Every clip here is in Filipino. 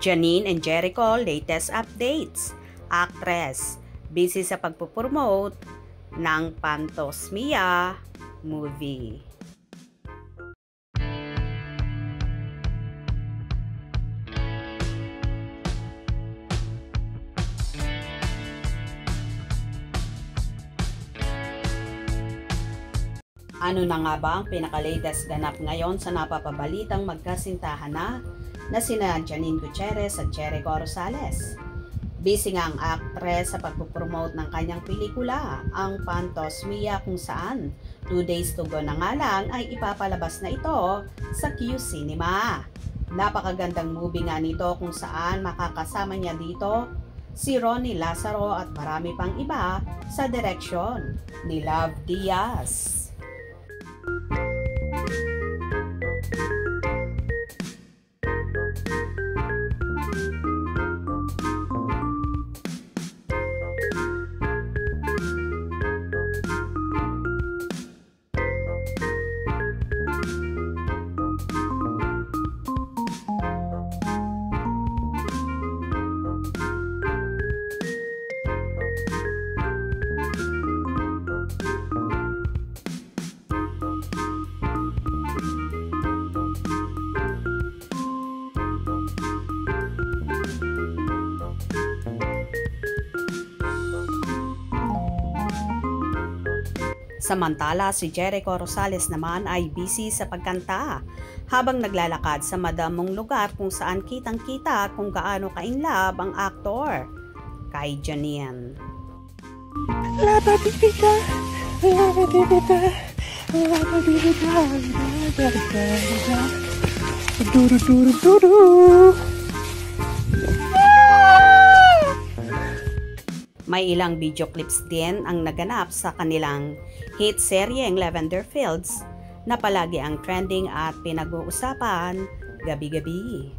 Janine and Jericho latest updates. Actress, busy sa pagpupromote ng Pantos Mia movie. Ano na nga ba ang pinaka-latest ganap ngayon sa napapabalitang magkasintahan na sina Janine Gutierrez at Jericho Rosales? Busy nga ang actress sa pagpupromote ng kanyang pelikula, ang Pantos Mia, kung saan 2 days to go na nga lang ay ipapalabas na ito sa Q Cinema. Napakagandang movie nga nito kung saan makakasama niya dito si Ronnie Lazaro at marami pang iba sa direksyon ni Love Diaz. Samantala, si Jericho Rosales naman ay busy sa pagkanta habang naglalakad sa madamong lugar kung saan kitang-kita kung gaano ka-inlove ang aktor kay Janine. May ilang video clips din ang naganap sa kanilang hit seryeng Lavender Fields na palagi ang trending at pinag-uusapan gabi-gabi.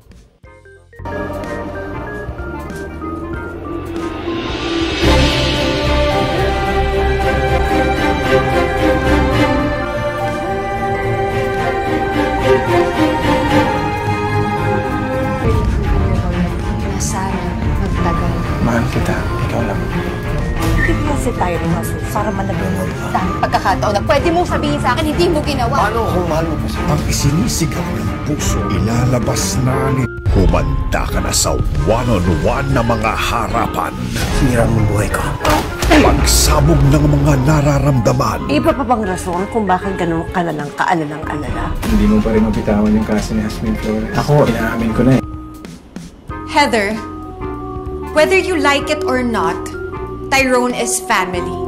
Sana magtagal. Mahal kita, ikaw lang. Hindi kasi tayo rin para malabing mo dahil pagkakataon na pwede mong sabihin sa akin, hindi mo ginawa. Paano kung mahal mo pa siya? Ang isinisigaw ng puso, ilalabas na ni... Humanda ka na sa one-on-one na mga harapan. Sinira mo buhay ko. Pagsabog ng mga nararamdaman. Iba pa bang rason kung bakit ganun ka na lang kaalala-alala? Hindi mo pa rin mabitawan yung kaso ni Jasmine Flores. Ako, inaamin ko na eh. Heather, whether you like it or not, Tyrone is family.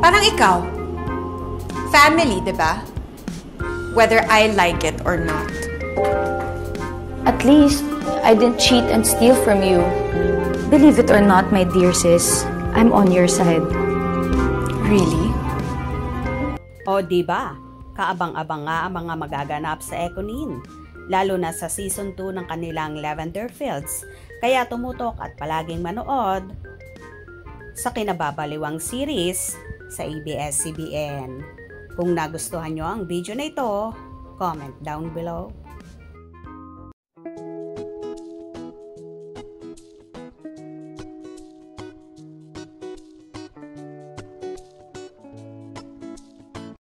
Parang ikaw. Family, diba? Whether I like it or not. At least, I didn't cheat and steal from you. Believe it or not, my dear sis, I'm on your side. Really? O diba, kaabang-abang nga ang mga magaganap sa Econin, lalo na sa season 2 ng kanilang Lavender Fields, kaya tumutok at palaging manood sa kinababaliwang series sa ABS-CBN. Kung nagustuhan nyo ang video na ito, comment down below.